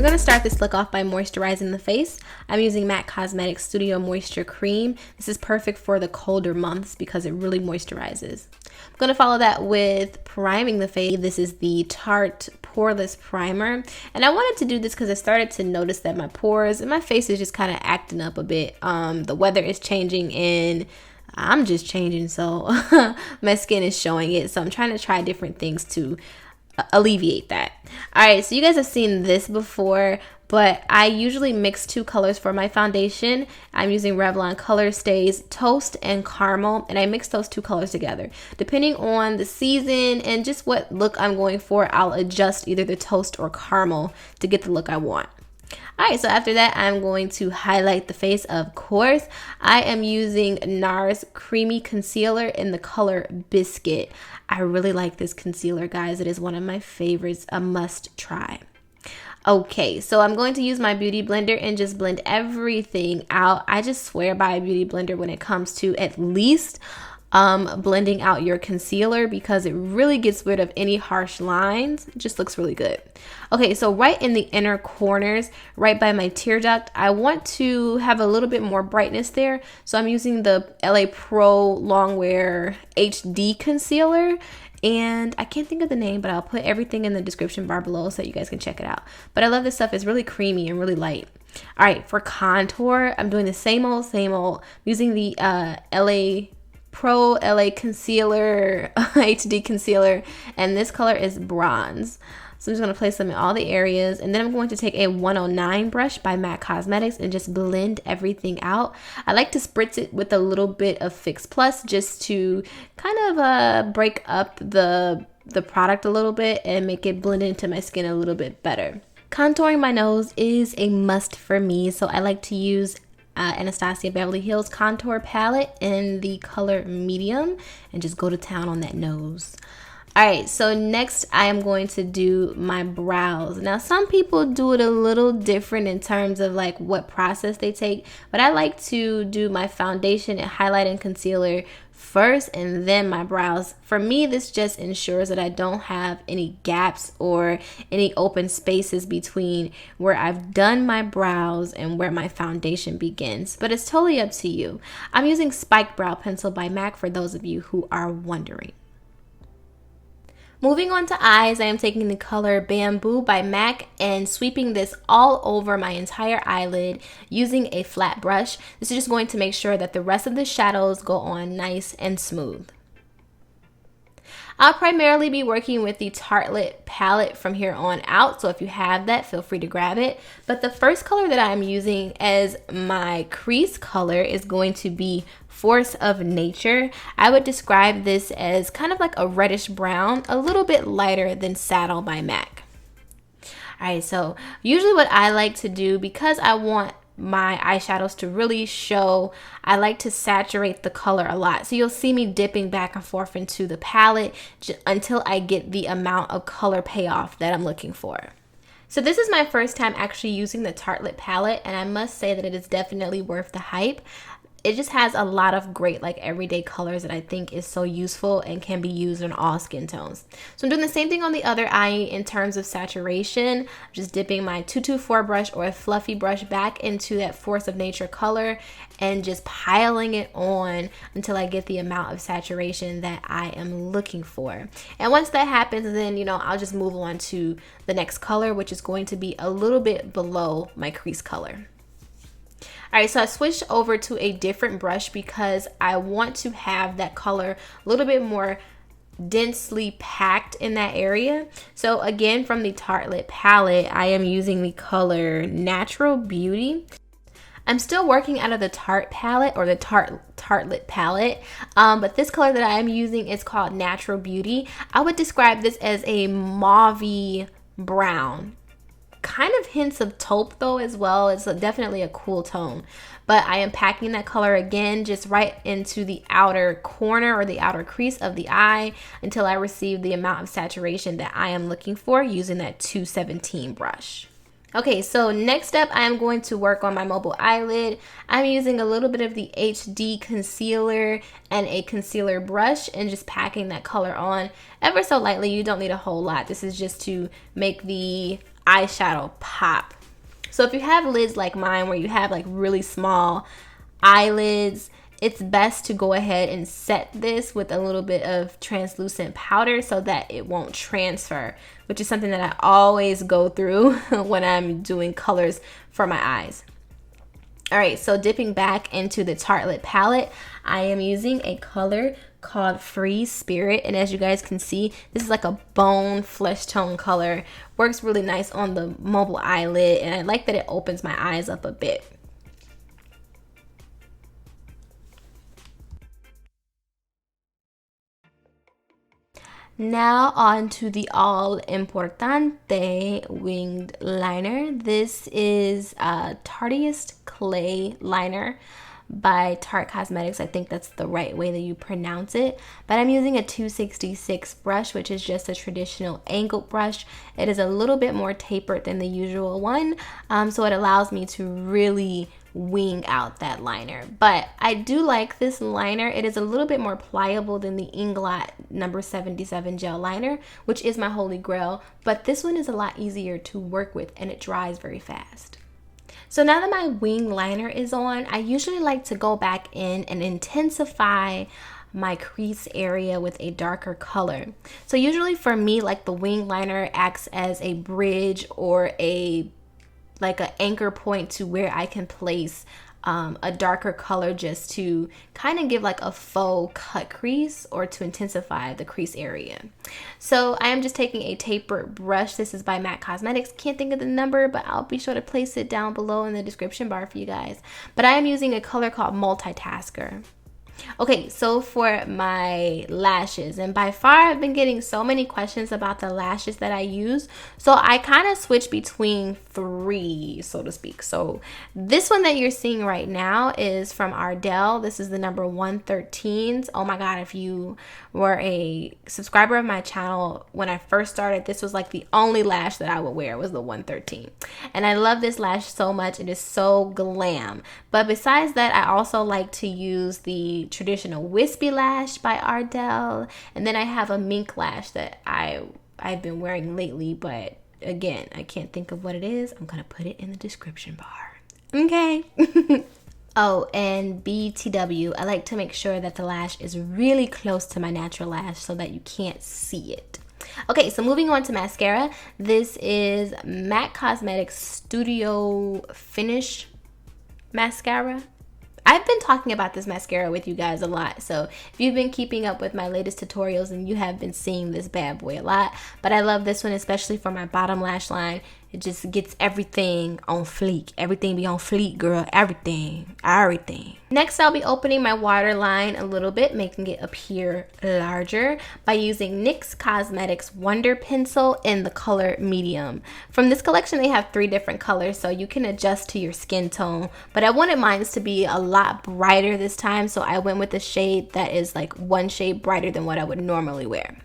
We're going to start this look off by moisturizing the face. I'm using MAC Cosmetics Studio Moisture Cream. This is perfect for the colder months because it really moisturizes. I'm going to follow that with priming the face. This is the Tarte Poreless Primer. And I wanted to do this because I started to notice that my pores and my face is just kind of acting up a bit. The weather is changing and I'm just changing, so my skin is showing it. So I'm trying to different things to alleviate that. All right, so you guys have seen this before, but I usually mix two colors for my foundation. I'm using Revlon Color Stays Toast and Caramel, and I mix those two colors together. Depending on the season and just what look I'm going for, I'll adjust either the toast or caramel to get the look I want. Alright, so after that, I'm going to highlight the face, of course. I am using Nars Creamy Concealer in the color Biscuit. I really like this concealer, guys. It is one of my favorites, a must try. Okay, so I'm going to use my beauty blender and just blend everything out. I just swear by a beauty blender when it comes to at least blending out your concealer, because it really gets rid of any harsh lines. It just looks really good. Okay, so right in the inner corners, right by my tear duct, I want to have a little bit more brightness there. So I'm using the LA Pro Longwear HD concealer. And I can't think of the name, but I'll put everything in the description bar below so you guys can check it out. But I love this stuff. It's really creamy and really light. All right, for contour, I'm doing the same old. I'm using the LA Pro LA Concealer, HD Concealer, and this color is Bronze. So I'm just going to place them in all the areas, and then I'm going to take a 109 brush by MAC Cosmetics and just blend everything out. I like to spritz it with a little bit of Fix Plus just to kind of break up the product a little bit and make it blend into my skin a little bit better. Contouring my nose is a must for me, so I like to use Anastasia Beverly Hills contour palette in the color medium and just go to town on that nose. Alright, so next I am going to do my brows. Now some people do it a little different in terms of like what process they take, but I like to do my foundation and highlight and concealer first and then my brows. For me, this just ensures that I don't have any gaps or any open spaces between where I've done my brows and where my foundation begins, but it's totally up to you. I'm using Spike Brow Pencil by MAC for those of you who are wondering. Moving on to eyes, I am taking the color Bamboo by MAC and sweeping this all over my entire eyelid using a flat brush. This is just going to make sure that the rest of the shadows go on nice and smooth. I'll primarily be working with the Tartelette palette from here on out, so if you have that, feel free to grab it. But the first color that I'm using as my crease color is going to be Force of Nature. I would describe this as kind of like a reddish brown, a little bit lighter than Saddle by MAC. Alright, so usually what I like to do, because I want my eyeshadows to really show, I like to saturate the color a lot. So you'll see me dipping back and forth into the palette until I get the amount of color payoff that I'm looking for. So this is my first time actually using the Tartelette palette, and I must say that it is definitely worth the hype. It just has a lot of great like everyday colors that I think is so useful and can be used on all skin tones. So I'm doing the same thing on the other eye in terms of saturation. I'm just dipping my 224 brush or a fluffy brush back into that Force of Nature color and just piling it on until I get the amount of saturation that I am looking for. And once that happens, then I'll just move on to the next color, which is going to be a little bit below my crease color. Alright, so I switched over to a different brush because I want to have that color a little bit more densely packed in that area. So again, from the Tartelette palette, I am using the color Natural Beauty. I'm still working out of the Tarte palette or the Tartelette palette, but this color that I am using is called Natural Beauty. I would describe this as a mauvey brown. Kind of hints of taupe though as well. It's definitely a cool tone, but I am packing that color again just right into the outer corner or the outer crease of the eye until I receive the amount of saturation that I am looking for using that 217 brush. Okay, so next up I am going to work on my mobile eyelid. I'm using a little bit of the HD concealer and a concealer brush and just packing that color on ever so lightly. You don't need a whole lot. This is just to make the eyeshadow pop. So if you have lids like mine where you have like really small eyelids, it's best to go ahead and set this with a little bit of translucent powder so that it won't transfer, which is something that I always go through when I'm doing colors for my eyes. All right, so dipping back into the Tartelette palette, I am using a color called Free Spirit, and as you guys can see, this is like a bone flesh tone color. Works really nice on the mobile eyelid, and I like that it opens my eyes up a bit. Now on to the all importante winged liner. This is a Tartiest clay liner by Tarte Cosmetics. I think that's the right way that you pronounce it. But I'm using a 266 brush, which is just a traditional angled brush. It is a little bit more tapered than the usual one, so it allows me to really wing out that liner. But I do like this liner. It is a little bit more pliable than the Inglot number 77 gel liner, which is my holy grail. But this one is a lot easier to work with and it dries very fast. So now that my wing liner is on, I usually like to go back in and intensify my crease area with a darker color. So usually for me, like the wing liner acts as a bridge or an anchor point to where I can place a darker color just to kind of give like a faux cut crease or to intensify the crease area. So I am just taking a tapered brush. This is by MAC Cosmetics. Can't think of the number, but I'll be sure to place it down below in the description bar for you guys. But I am using a color called Multitasker. Okay, so for my lashes, and by far I've been getting so many questions about the lashes that I use, so I kind of switch between three, so to speak. So this one that you're seeing right now is from Ardell. This is the number 113s. Oh my god, if you were a subscriber of my channel when I first started, this was like the only lash that I would wear was the 113. And I love this lash so much. It is so glam. But besides that, I also like to use the traditional wispy lash by Ardell, and then I have a mink lash that I've been wearing lately, but again, I can't think of what it is. I'm gonna put it in the description bar. Okay. Oh, and BTW, I like to make sure that the lash is really close to my natural lash so that you can't see it. Okay, so moving on to mascara. This is MAC Cosmetics Studio Finish Mascara. I've been talking about this mascara with you guys a lot, so if you've been keeping up with my latest tutorials, and you have been seeing this bad boy a lot, but I love this one especially for my bottom lash line. It just gets everything on fleek. Everything be on fleek, girl. Everything. Next, I'll be opening my waterline a little bit, making it appear larger by using NYX Cosmetics Wonder Pencil in the color medium. From this collection, they have 3 different colors, so you can adjust to your skin tone. But I wanted mine to be a lot brighter this time, so I went with a shade that is like 1 shade brighter than what I would normally wear.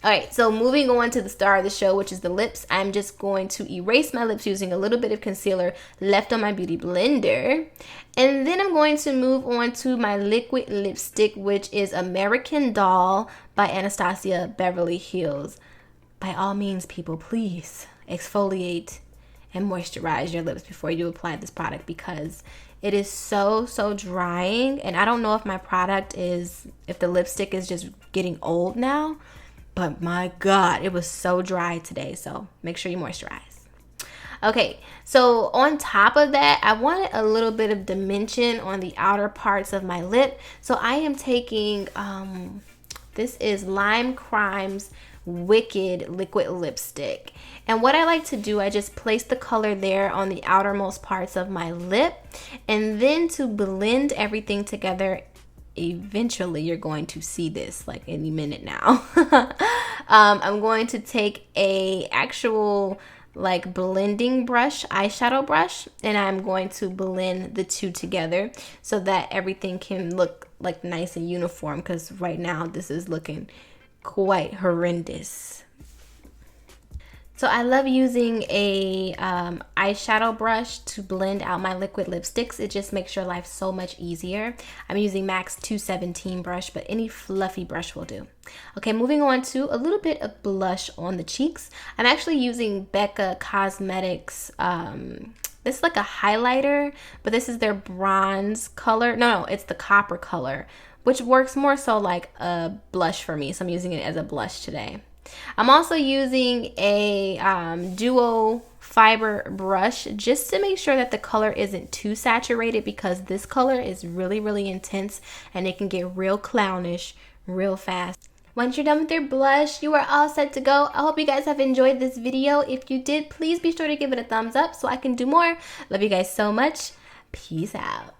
Alright, so moving on to the star of the show, which is the lips. I'm just going to erase my lips using a little bit of concealer left on my beauty blender. And then I'm going to move on to my liquid lipstick, which is American Doll by Anastasia Beverly Hills. By all means, people, please exfoliate and moisturize your lips before you apply this product, because it is so drying. And I don't know if my product is, if the lipstick is just getting old now, but my god, it was so dry today. So make sure you moisturize. Okay, so on top of that, I wanted a little bit of dimension on the outer parts of my lip. So I am taking, this is Lime Crime's Wicked liquid lipstick. And what I like to do, I just place the color there on the outermost parts of my lip. And then to blend everything together, eventually you're going to see this like any minute now. I'm going to take a actual like blending brush, eyeshadow brush, and I'm going to blend the two together so that everything can look like nice and uniform, because right now this is looking quite horrendous. So I love using a eyeshadow brush to blend out my liquid lipsticks. It just makes your life so much easier. I'm using MAC's 217 brush, but any fluffy brush will do. Okay, moving on to a little bit of blush on the cheeks. I'm actually using Becca Cosmetics. This is like a highlighter, but this is their bronze color. No, it's the copper color, which works more so like a blush for me. So I'm using it as a blush today. I'm also using a duo fiber brush just to make sure that the color isn't too saturated, because this color is really, really intense and it can get real clownish real fast. Once you're done with your blush, you are all set to go. I hope you guys have enjoyed this video. If you did, please be sure to give it a thumbs up so I can do more. Love you guys so much. Peace out.